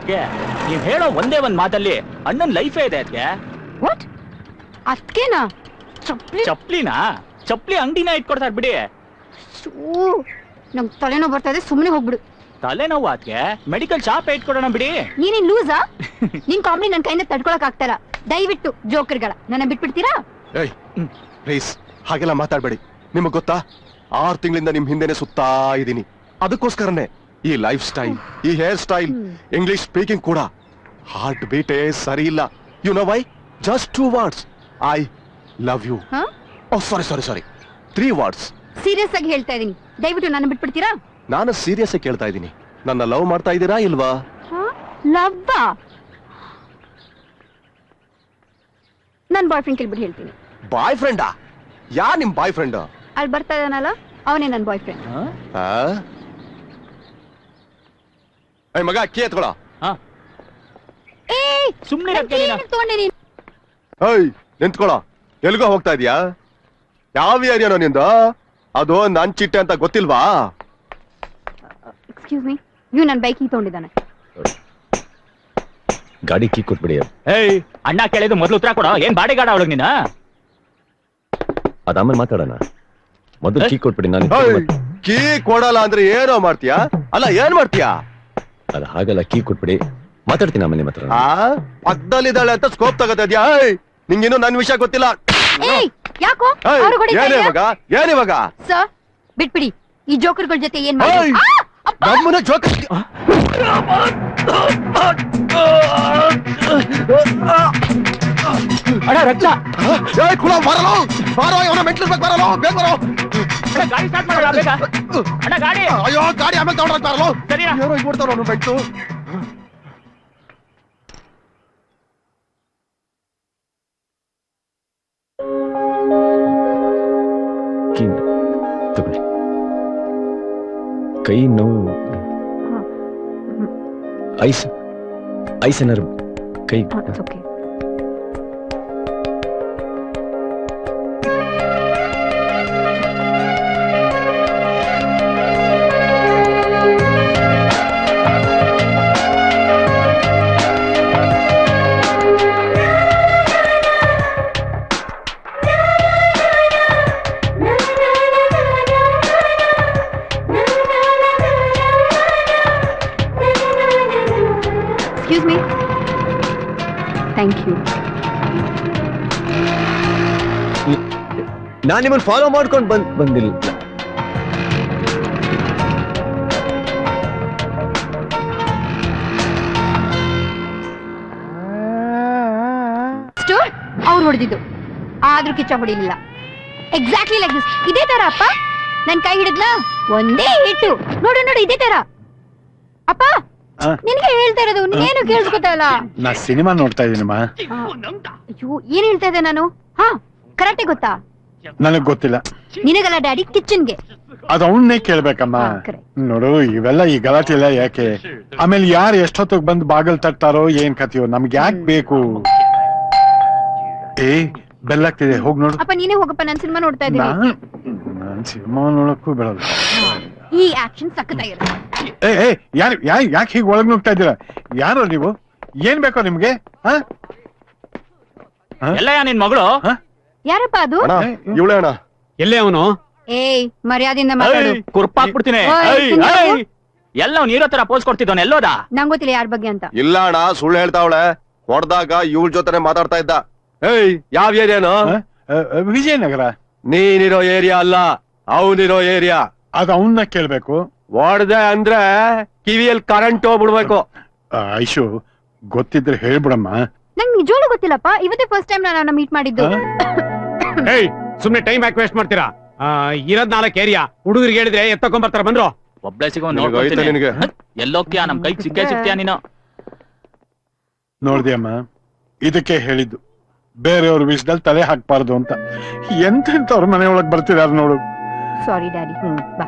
ಅದಕ್ಕೆ ನೀವ್ ಹೇಳೋ ಒಂದೇ ಒಂದ್ ಮಾತಲ್ಲಿ ಅಣ್ಣನ್ ಲೈಫೇ ಇದೆ ಅದಕ್ಕೆ. ವಾಟ್? ಅದಕ್ಕೇನಾ? ಚಪ್ಲಿನಾ? ಚಪ್ಲಿ ಅಂಗಡಿನ ಇಟ್ಕೊಡ್ತಾರ ಬಿಡಿ. ನಂಗೆ ತಲೆನೋವು ಬರ್ತಾ ಇದೆ, ಸುಮ್ಮನೆ ಹೋಗ್ಬಿಡು. ತಲೆನೋವು ಅದಕ್ಕೆ ಮೆಡಿಕಲ್ ಶಾಪ್ ಇಟ್ಕೊಡೋಣ ಬಿಡಿ. ನೀನೇನ್ ಲೂಸಾ? ನಿನ್ ಕಾಮಿಡಿ ನನ್ ಕೈಯಿಂದ ತಡ್ಕೊಳಕ್ ಆಗ್ತಾರ. ದಯವಿಟ್ಟು ಜೋಕರ್ಗಳ ನನ್ನ ಬಿಟ್ಬಿಡ್ತೀರಾ? ಪ್ಲೀಸ್ ಹಾಗೆಲ್ಲ ಮಾತಾಡ್ಬೇಡಿ. ನಿಮಗ್ ಗೊತ್ತಾ, 6 ತಿಂಗಳಿಂದ ನಿಮ್ ಹಿಂದೆನೆ ಸುತ್ತಾ ಇದೀನಿ. ಅದಕ್ಕೋಸ್ಕರನೇ ಈ ಲೈಫ್ ಸ್ಟೈಲ್, ಈ ಹೇರ್ ಸ್ಟೈಲ್, ಇಂಗ್ಲಿಷ್ ಸ್ಪೀಕಿಂಗ್ ಕೂಡ. ಹಾರ್ಟ್ ಬೀಟೇ ಸರಿ ಇಲ್ಲ. You know why? Just 2 words. I love you. Sorry 3 words. Serious ಆಗಿ ಹೇಳ್ತಾ ಇದೀನಿ, ದಯವಿಟ್ಟು ನನ್ನ ಬಿಟ್ಬಿಡ್ತೀರಾ? ನಾನು ಸೀರಿಯಸ್ ಆಗಿ ಕೇಳ್ತಾ ಇದ್ದೀನಿ. ನನ್ನ ಲವ್ ಮಾಡ್ತಾ ಇದ್ದೀರಾ ಇಲ್ವಾ? ಲವ್ವಾ? ನನ್ ಬಾಯ್ ಫ್ರೆಂಡ್ ಕೇಳ್ಬಿಟ್ಟು ಹೇಳ್ತೀನಿ. ಬಾಯ್ ಫ್ರೆಂಡಾ? ಯಾ ನಿಮ್ ಬಾಯ್ ಫ್ರೆಂಡ್? ಅಲ್ಲಿ ಬರ್ತಾ ಇದಾನಲ್ಲ, ಅವನೇ ನನ್ ಬಾಯ್ ಫ್ರೆಂಡ್. ಮಗ ಅಕ್ಕಿ ಎತ್ಕೊಳ. ಸುಮ್ನೆ ನಿಂತ್ಕೊಳ. ಎಲ್ಗೋ ಹೋಗ್ತಾ ಇದೀಯಾ? ಯಾವ ಏರಿಯಾನೋ ನಿಂದು? ಅದು ನನ್ ಚಿಟ್ಟೆ ಅಂತ ಗೊತ್ತಿಲ್ವಾ? ಎಕ್ಸ್ಕ್ಯೂಸ್ ಮೀ, ಇವ್ ನನ್ ಬೈಕ್ ತಗೊಂಡಿದ್ದಾನೆ. ಗಾಡಿ ಕೀ ಕೊಟ್ಬಿಡಿ. ಅಣ್ಣ ಕೇಳಿದ್ದು ಮೊದ್ಲು ಉತ್ತರ ಕೊಡೋ. ಏನ್ ಬಾಡಿಗಾಡ ಅವಳಗ್ ನೀನ? ಅದಾಮೇಲೆ ಮಾತಾಡೋಣ, ಮೊದಲು ಕೀ ಕೊಟ್ಬಿಡಿ. ನಾನು ಕೀ ಕೊಡಲ್ಲ ಅಂದ್ರೆ ಏನೋ ಮಾಡ್ತೀಯಾ? ಅಲ್ಲ ಏನ್ ಮಾಡ್ತೀಯಾ? ಅದು ಹಾಗಲ್ಲ, ಕೀ ಕೊಟ್ಬಿಡಿ, ಮಾತಾಡ್ತೀನಿ ಆಮೇಲೆ ನಿಮ್ಮ ಹತ್ರ. ಪಕ್ಕದಲ್ಲಿದ್ದಾಳೆ ಅಂತ ಸ್ಕೋಪ್ ತಗೋತಿದ್ಯಾ? ನಿಂಗಿನ್ನು ನನ್ ವಿಷಯ ಗೊತ್ತಿಲ್ಲ. ಯಾಕೋ ಏನಿವಾಗ? ಸರ್ ಬಿಟ್ಬಿಡಿ, ಈ ಜೋಕರ್ಗಳ ಜೊತೆ ಏನ್ ಮಾಡಿ ನಮ್ಮನ್ನ ಜೋಕರ್. ಅಣ್ಣ ರಕ್ತ. ಕುಳ ಬರಲು ಬಾರೋ, ಅವನ ಮೆಂಟ್ಲು ಬರಲು ಬೇಗ ಬರೋ. ಗಾಡಿ ಸ್ಟಾರ್ಟ್ ಮಾಡೋಣ ಬೇಗ. ಅಣ್ಣ ಗಾಡಿ. ಅಯ್ಯೋ ಗಾಡಿ ಆಮೇಲೆ ತಗೊಂಡ್ ಬರಲು. ಸರಿ ಏನೋ ಇಟ್ಬಿಡ್ತಾರ ಅವನು ಮೆಂಟ್ಲು. ತಗೊಳ್ಳಿ. ಕೈ ನೋವು, ಐಸ್ ಏನಾರು ಕೈ. ನಾನು ನಿಮ್ಮನ್ನು ಫಾಲೋ ಮಾಡ್ಕೊಂಡು ಬಂದಿಲ್ಲ. ಅವ್ರು ಹೊಡೆದಿದ್ದು ಆದ್ರೂ ಕಿಚ್ಚ ಹೊಡಿಲಿಲ್ಲ. Exactly like this. ಇದೇ ತರ ಅಪ್ಪ ನನ್ ಕೈ ಹಿಡಿದ್ಲ, ಒಂದೇ ಇಟ್ಟು ನೋಡು ನೋಡು, ಇದೇ ತರ. ಅಪ್ಪ ನಿನ್ಗೆ ಹೇಳ್ತಾ ಇರೋದು ನೀನು ಕೇಳಿಸ್ಕೊತಾ ಇಲ್ಲ. ನಾ ಸಿನಿಮಾ ನೋಡ್ತಾ ಇದೀನಮ್ಮ. ಅಯ್ಯೋ ಏನ್ ಹೇಳ್ತಾ ಇದ್ದೆ ನಾನು? ಕರೆಕ್ಟೇ ಗೊತ್ತಾ? ನನಗ್ ಗೊತ್ತಿಲ್ಲ. ನಿನಗಲ್ಲ ಡ್ಯಾಡಿ, ಕಿಚನ್ಗೆ. ಅದು ಅವನ್ನೇ ಕೇಳ್ಬೇಕಮ್ಮ. ನೋಡು, ಇವೆಲ್ಲ ಈ ಗಲಾಟೆ ಎಲ್ಲ ಯಾಕೆ? ಆಮೇಲೆ ಯಾರು ಎಷ್ಟೊತ್ತಿಗೆ ಬಂದು ಬಾಗಲ್ ತಟ್ಟಾರೋ ಏನ್ ಕಥೆಯೋ, ನಮ್ಗೆ ಯಾಕೆ ಬೇಕು? ಬೆಲ್ಲಾಗ್ತಿದೆ, ಹೋಗ್ ನೋಡು. ಅಪ್ಪ ನೀನೇ ಹೋಗಪ್ಪ, ನಾನ್ ಸಿನಿಮಾ ನೋಡ್ತಾ ಇದ್ದೀನಿ. ನಾನ್ ಸಿನಿಮಾ ನೋಡಕ್ಕೂ ಬಿಡಲ್ಲ. ಈ ಆಕ್ಷನ್ ಸಕ್ಕತ್ತಾಗಿರುತ್ತೆ. ಯಾಕೆ ಹೀಗೆ ಒಳಗ್ ನುಗ್ತಾ ಇದ್ದೀರಾ? ಯಾರೋ ನೀವು? ಏನ್ ಬೇಕೋ ನಿಮ್ಗೆ? ಎಲ್ಲ ನಿನ್ ಮಗಳು? ಯಾರಪ್ಪ ಅದು? ಇವಳೇ ಅಣ್ಣ. ಎಲ್ಲೇ ಅವನು? ಮರ್ಯಾದಿಂದ ಮಾತಾಡು. ಕುರ್ಪಾಕ್ಬಿಡ್ತೀನಿ. ಎಲ್ಲ ನೀರೋ ತರ ಪೋಸ್ ಕೊಡ್ತಿದ್ದವನ್ ಎಲ್ಲೋದ? ನಂಗ್ ಗೊತ್ತಿಲ್ಲ ಯಾರ ಬಗ್ಗೆ ಅಂತ. ಇಲ್ಲ ಅಣ್ಣ, ಸುಳ್ಳು ಹೇಳ್ತಾವಳೆ. ಹೊಡೆದಾಗ ಇವಳ ಜೊತೆ ಮಾತಾಡ್ತಾ ಇದ್ದ. ಯಾವ ಏರಿಯಾನು? ವಿಜಯನಗರ. ನೀನಿರೋ ಏರಿಯಾ ಅಲ್ಲ, ಅವನಿರೋ ಏರಿಯಾ. ಅದು ಅವನ್ನ ಕೇಳ್ಬೇಕು. ಹೊಡ್ದೆ ಅಂದ್ರೆ ಕಿವಿಯಲ್ಲಿ ಕರೆಂಟ್ ಹೋಗ್ಬಿಡ್ಬೇಕು. ಐಶು, ಗೊತ್ತಿದ್ರೆ ಹೇಳ್ಬಿಡಮ್ಮ. ನಂಗೆ ನಿಜವಾಗ್ಲೂ ಗೊತ್ತಿಲ್ಲಪ್ಪ, ಇವತ್ತೇ ಫಸ್ಟ್ ಟೈಮ್ ನಾನು ಮೀಟ್ ಮಾಡಿದ್ದು. ಸುಮ್ನೆ ಟೈಮ್ ಯಾಕೆ ವೇಸ್ಟ್ ಮಾಡ್ತೀರಾ? ಇರೋದ್ 4 ಏರಿಯಾ. ಹುಡುಗರಿಗೆ ಹೇಳಿದ್ರೆ ಎತ್ತಕೊಂಡ್ ಬರ್ತಾರ. ಬಂದ್ರು ಒಬ್ಳೆ ಸಿಗೋನ್ ಎಲ್ಲೋಗ್ತೀಯಾ? ನಮ್ ಕೈಗೆ ಸಿಗ್ತೀಯಾ ನೀನು? ನೋಡ್ದಿಯಮ್ಮ, ಇದಕ್ಕೆ ಹೇಳಿದ್ದು ಬೇರೆಯವ್ರ ವಿಷಯದಲ್ಲಿ ತಲೆ ಹಾಕ್ಬಾರ್ದು ಅಂತ. ಎಂತೆಂತವ್ರ ಮನೆ ಒಳಗ್ ಬರ್ತಿದಾರ ನೋಡು. ಸಾರಿ ಡ್ಯಾಡಿ. ಬಾ.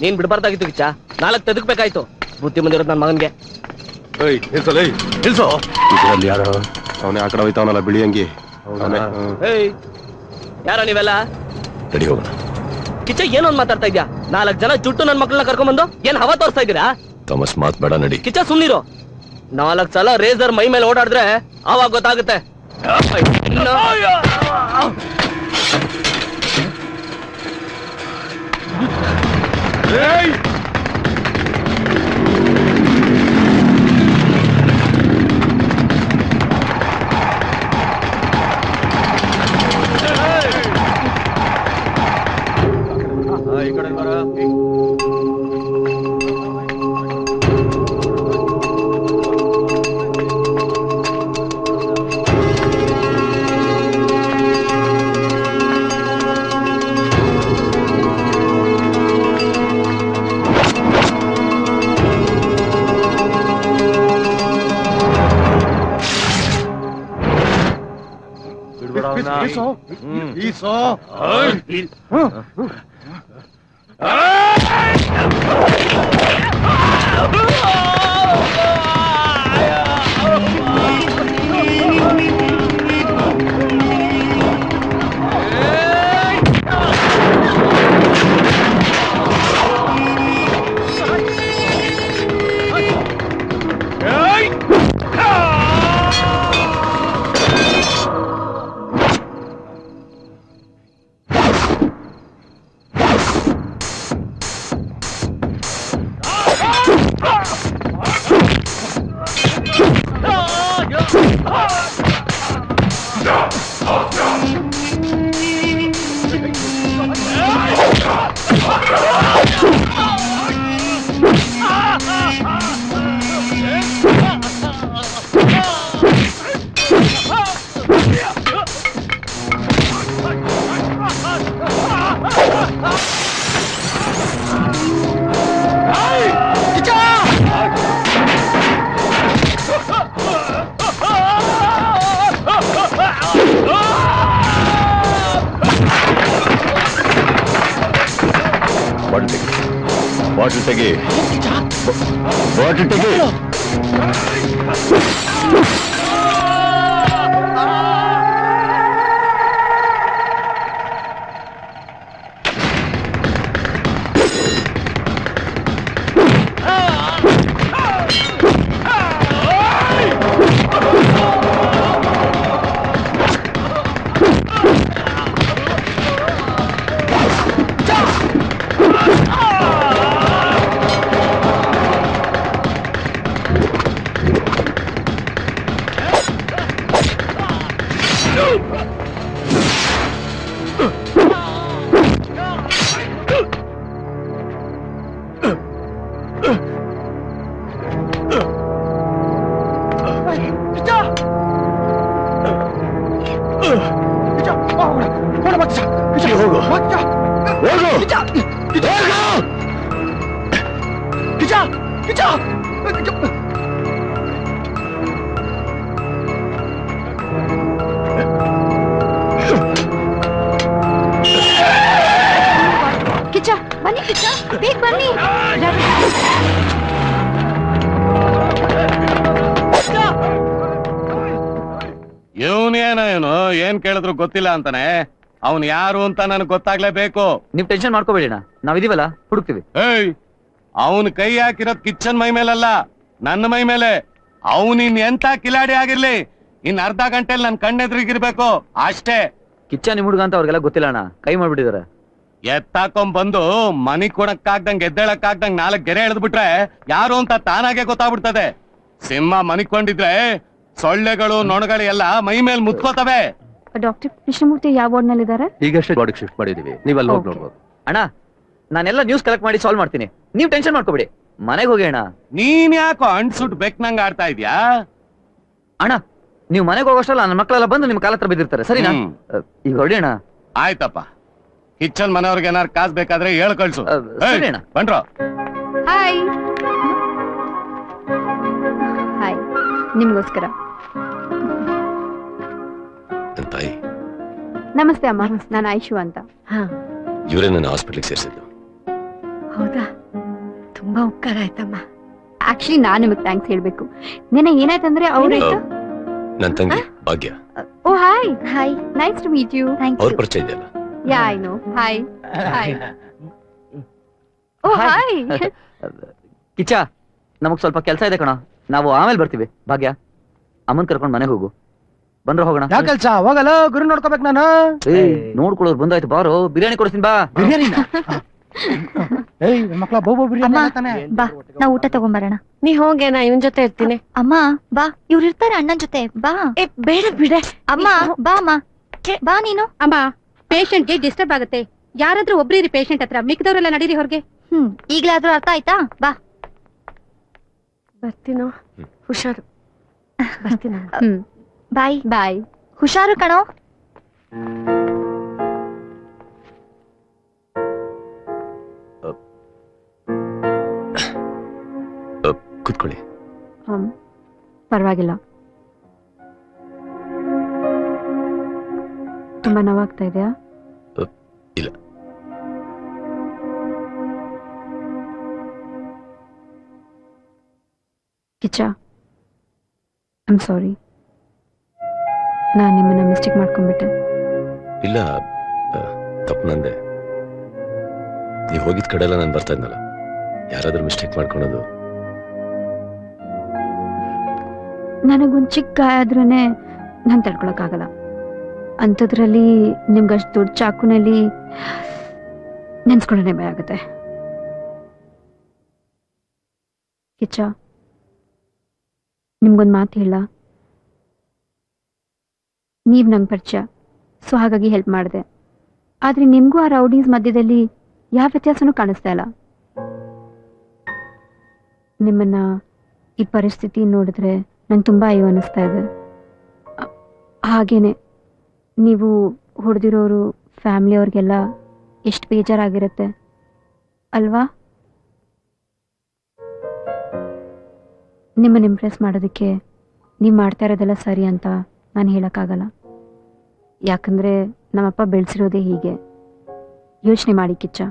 ನೀನ್ ಬಿಡಬಾರ್ದಾಗಿತ್ತು ಕಿಚ್ಚ. 4 ತೆದಕ್ಬೇಕಾಯ್ತು. ಬುದ್ಧಿ ಬಂದಿರೋದು ನನ್ ಮಗನ್ಗೆ. ಇದ್ರಲ್ಲಿ ಯಾರು? ಅವನೇ ಆ ಕಡೆ ಹೋಯ್ತಾವನಲ್ಲ, ಬಿಳಿ ಅಂಗಿ. ಯಾರ ನೀವೆಲ್ಲ? ರೆಡಿ ಹೋಗೋಣ. ಕಿಚ್ಚ ಏನೊಂದ್ ಮಾತಾಡ್ತಾ ಇದ್ಯಾ? 4 ಜನ ಜುಟ್ಟು ನನ್ ಮಕ್ಳನ್ನ ಕರ್ಕೊಂಡ್ಬಂದು ಏನ್ ಹವಾ ತೋರಿಸ್ತಾ ಇದ್ದೀರಾ? ಥಾಮಸ್ ಮಾತ್ ಬೇಡ ನಡಿ. ಕಿಚ್ಚ ಸುಮ್ನಿರು. 4 ಸಲ ರೇಸರ್ ಮೈ ಮೇಲೆ ಓಡಾಡಿದ್ರೆ ಅವಾಗ ಗೊತ್ತಾಗುತ್ತೆ. ಬಾಟಲ್ ತೆಗಿ. ಬಾಟಲ್ ತೆಗಿ. ಕಿಚ್ಚ ಬನ್ನಿ, ಕಿಚ್ಚ ಬೇಗ ಬನ್ನಿ. ಇವನೇನು ಏನ್ ಕೇಳಿದ್ರು ಗೊತ್ತಿಲ್ಲ ಅಂತಾನೆ. ಅವನ್ ಯಾರು ಅಂತ ನನಗೆ ಗೊತ್ತಾಗ್ಲೇಬೇಕು. ನೀವ್ ಟೆನ್ಷನ್ ಮಾಡ್ಕೋಬೇಡಿ ಅಣ್ಣ, ನಾವಿದೀವಲ್ಲ ಹುಡುಕ್ತಿವಿ. ಏಯ್, ಅವನ್ ಕೈ ಹಾಕಿರೋದ್ ಕಿಚ್ಚನ್ ಮೈ ಮೇಲಲ್ಲ, ನನ್ನ ಮೈ ಮೇಲೆ. ಅವನಿನ್ ಎಂತ ಕಿಲಾಡಿ ಆಗಿರ್ಲಿ, ಇನ್ ಅರ್ಧ ಗಂಟೆಲಿ ನನ್ ಕಣ್ಣೆದ್ರಿಗಿರ್ಬೇಕು ಅಷ್ಟೇ. ಕಿಚ್ಚ ನಿಮ್ ಹುಡುಗ ಅಂತ ಅವ್ರಿಗೆಲ್ಲ ಗೊತ್ತಿಲ್ಲ ಅಣ್ಣ, ಕೈ ಮಾಡ್ಬಿಟ್ಟಿದಾರೆ. ಎತ್ತಾಕೊಂಡ್ ಬಂದು ಮನಿ ಕೊಡಕ್ಕಾಗ್ದಂಗ್ ಎದ್ದೇಳಕ್ಕಾಗ್ದಂಗ್ 4 ಗೆರೆ ಎಳೆದ್ಬಿಟ್ರೆ ಯಾರು ಅಂತ ತಾನಾಗೆ ಗೊತ್ತಾಗ್ಬಿಡ್ತದೆ. ಸಿಂಹ ಮನಿಕೊಂಡಿದ್ರೆ ಸೊಳ್ಳೆಗಳು ನೊಣಗಳು ಎಲ್ಲ ಮೈ ಮೇಲ್ ಮುತ್ಕೋತವೆ. ಡಾಕ್ಟರ್ ಕೃಷ್ಣಮೂರ್ತಿ ಯಾವ ವಾರ್ಡ್ ನಲ್ಲಿ ಇದಾರೆ? ಈಗಷ್ಟೇ ಬಾಡಿಗೆ ಶಿಫ್ಟ್ ಮಾಡಿದೀವಿ, ನೀವ್ ಅಲ್ಲಿ ಹೋಗಿ ನೋಡ್ಬೋದು. ಅಣ್ಣ ನಾನೆಲ್ಲ ನ್ಯೂಸ್ ಕಲೆಕ್ಟ್ ಮಾಡಿ ಸಾಲ್ವ್ ಮಾಡ್ತೀನಿ, ನೀವ್ ಟೆನ್ಷನ್ ಮಾಡ್ಕೋಬೇಡಿ. ಮನೆಗೆ ಹೋಗಿ ಅಣ್ಣ. ನೀನ್ ಯಾಕೋ ಅಣ್ಸುಟ್ ಬೆಕ್ನಂಗ್ ಆಡ್ತಾ ಇದ್ಯಾ? ಅಣ್ಣ ನೀವು ಮನೆಗೆ ಹೋಗೋಷ್ಟಲ್ಲ ನನ್ನ ಮಕ್ಕಳೆಲ್ಲ ಬಂದು ನಿಮ್ ಕಾಲ ಹತ್ರ ಬಿದ್ದಿರ್ತಾರೆ, ಸರಿನಾ? ಈಗ ಹೊಡಿ ಅಣ್ಣ. ಆಯ್ತಪ್ಪ, ಕಿಚ್ಚನ್ ಮನೆಯವ್ರಿಗೆ ಏನಾರು ಕಾಸ್ ಬೇಕಾದ್ರೆ ಹೇಳ್ ಕಳ್ಸು. ಸರಿ ಅಣ್ಣ. ಬನ್ರೋ. ಹಾಯ್ ಹಾಯ್, ನಿಮ್ಗೋಸ್ಕರ. ನನ್ ತಾಯಿ. ನಮಸ್ತೆ ಅಮ್ಮ, ನಾನು ಆಯುಷು ಅಂತ. ಇವರೇ ನನ್ನ ಹಾಸ್ಪಿಟ್ಲಿಗೆ ಸೇರಿಸಿದ್ದು. ಹೌದಾ, ತುಂಬಾ ಉಪಕಾರ ಆಯ್ತಮ್ಮ. ಆಕ್ಚುಲಿ ನಾನು ನಿಮಗೆ ಥ್ಯಾಂಕ್ಸ್ ಹೇಳ್ಬೇಕು. ನಿನ್ನೆ ಏನಾಯ್ತಂದ್ರೆ ಅವ್ರ ನನ್ ತಂಗಿ Bhagya. Oh hi hi, nice to meet you. ಅವ್ರ ಪರಿಚಯ ಇದೆಯಲ್ಲ? Yeah I know. Hi. Hi oh hi Kiccha ನಮಗ್ ಸ್ವಲ್ಪ ಕೆಲಸ ಇದೆ ಕಣ, ನಾವು ಆಮೇಲೆ ಬರ್ತೀವಿ. ಭಾಗ್ಯ, ಅಮ್ಮನ್ ಕರ್ಕೊಂಡ್ ಮನೆಗೆ ಹೋಗು. ಬಂದ್ರೆ ಹೋಗೋಣ. ಯಾವ ಕೆಲ್ಸ? ಹೋಗಲ್ಲ, ಗುರು ನೋಡ್ಕೋಬೇಕು ನಾನು. ನೋಡ್ಕೊಳ್ಳೋರು ಬಂದಾಯ್ತು, ಬಾರೋ ಬಿರಿಯಾನಿ ಕೊಡಿಸ್ತೀನಿ ಬಾ. ಬಿರಿಯಾನಿನ? ಏಯ್ ಮಕ್ಳ ಬೋಬೋ ಬಿರಿಯಾನಿ ಅಮ್ಮ, ತಾನೆ. ಬಾ ನಾವು ಊಟ ತಗೊಂಬರೋಣ. ನೀ ಹೋಗೆ, ನಾ ಇವನ್ ಜೊತೆ ಇರ್ತೀನಿ. ಅಮ್ಮ ಬಾ, ಇವ್ರು ಇರ್ತಾರೆ ಅಣ್ಣನ್ ಜೊತೆ, ಬಾ. ಏ ಬೇಡ ಬಿಡೆ. ಅಮ್ಮ ಬಾ ಅಮ್ಮ, ಬಾ ನೀನು. ಅಮ್ಮ, ಪೇಷಂಟ್ಗೆ ಡಿಸ್ಟರ್ಬ್ ಆಗುತ್ತೆ. ಯಾರಾದ್ರೂ ಒಬ್ರಿರಿ ಪೇಷಂಟ್ ಹತ್ರ, ಮಿಕ್ದವ್ರೆಲ್ಲ ನಡೀರಿ ಹೊರಗೆ. ಈಗ್ಲಾದ್ರೂ ಅರ್ಥ ಆಯ್ತಾ? ಬಾ. ಬರ್ತೀನೋ, ಹುಷಾರು. ಬರ್ತೀನ. ಬಾಯ್ ಬಾಯ್. ಹುಷಾರು ಕಣೋ. ಕೂತ್ಕೊಳ್ಳಿ. ಪರವಾಗಿಲ್ಲ. ತುಂಬಾ ನೋವಾಗ್ತಾ ಇದೆಯಾ? ಇಲ್ಲ. Kichcha, I'm sorry. ನಾನು ನಿಮ್ಮನ್ನ ಮಿಸ್ಟೇಕ್ ಮಾಡ್ಕೊಂಡ್ಬಿಟ್ಟೆ. ಇಲ್ಲ, ತಪ್ಪು ನಂದೆ. ನೀವು ಹೋಗಿದ್ ಕಡೆ ಎಲ್ಲ ನಾನು ಬರ್ತಾ ಇದ್ನಲ್ಲ, ಯಾರಾದ್ರೂ ಮಿಸ್ಟೇಕ್ ಮಾಡ್ಕೊಳೋದು. ನನಗೊಂದು ಚಿಕ್ಕ ಗಾಯ ಆದ್ರೂನೆ ನಾನು ತಡ್ಕೊಳಕ್ಕಾಗಲ್ಲ. ಅಂಥದ್ರಲ್ಲಿ ನಿಮ್ಗಷ್ಟು ದೊಡ್ಡ ಚಾಕುನಲ್ಲಿ ನೆನ್ಸ್ಕೊಳ್ಳೋಣ ಭಯ ಆಗುತ್ತೆ. ಕಿಚ್ಚ, ನಿಮ್ಗೊಂದು ಮಾತು ಹೇಳ. ನೀವ್ ನಂಗೆ ಪರಿಚಯ, ಸೊ ಹಾಗಾಗಿ ಹೆಲ್ಪ್ ಮಾಡಿದೆ. ಆದ್ರೆ ನಿಮ್ಗೂ ಆ ರೌಡೀಸ್ ಮಧ್ಯದಲ್ಲಿ ಯಾವ ವ್ಯತ್ಯಾಸನೂ ಕಾಣಿಸ್ತಾ ಇಲ್ಲ. ನಿಮ್ಮನ್ನ ಈ ಪರಿಸ್ಥಿತಿ ನೋಡಿದ್ರೆ ನಂಗೆ ತುಂಬಾ ಅಯ್ಯೋ ಅನ್ನಿಸ್ತಾ ಇದೆ. ಹಾಗೇನೆ ನೀವು ಹೊಡೆದಿರೋರು ಫ್ಯಾಮಿಲಿಯವ್ರಿಗೆಲ್ಲ ಎಷ್ಟು ಬೇಜಾರಾಗಿರುತ್ತೆ ಅಲ್ವಾ? ನಿಮ್ಮನ್ನ ಇಂಪ್ರೆಸ್ ಮಾಡೋದಕ್ಕೆ ನೀವು ಮಾಡ್ತಾ ಇರೋದೆಲ್ಲ ಸರಿ ಅಂತ ನಾನು ಹೇಳೋಕ್ಕಾಗಲ್ಲ. ಯಾಕಂದ್ರೆ ನಮ್ಮಪ್ಪ ಬೆಳೆಸಿರೋದೇ ಹೀಗೆ. ಯೋಚನೆ ಮಾಡಿ ಕಿಚ್ಚ,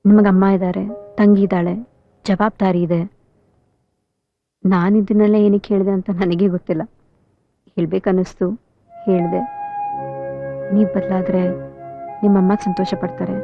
ನಿಮಗಮ್ಮ ಇದ್ದಾರೆ, ತಂಗಿ ಇದ್ದಾಳೆ, ಜವಾಬ್ದಾರಿ ಇದೆ. ನಾನಿದ್ದನ್ನೆಲ್ಲ ಏನಕ್ಕೆ ಹೇಳಿದೆ ಅಂತ ನನಗೆ ಗೊತ್ತಿಲ್ಲ. ಹೇಳ್ಬೇಕನ್ನಿಸ್ತು, ಹೇಳಿದೆ. ನೀವು ಬದಲಾದ್ರೆ ನಿಮ್ಮಮ್ಮ ಸಂತೋಷ ಪಡ್ತಾರೆ,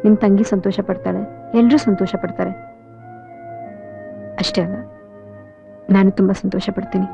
ನಿಮ್ಮ ತಂಗಿ ಸಂತೋಷ ಪಡ್ತಾಳೆ, ಎಲ್ಲರೂ ಸಂತೋಷ ಪಡ್ತಾರೆ. ಅಷ್ಟೇ ಅಲ್ಲ, ನಾನು ತುಂಬ ಸಂತೋಷ ಪಡ್ತೀನಿ.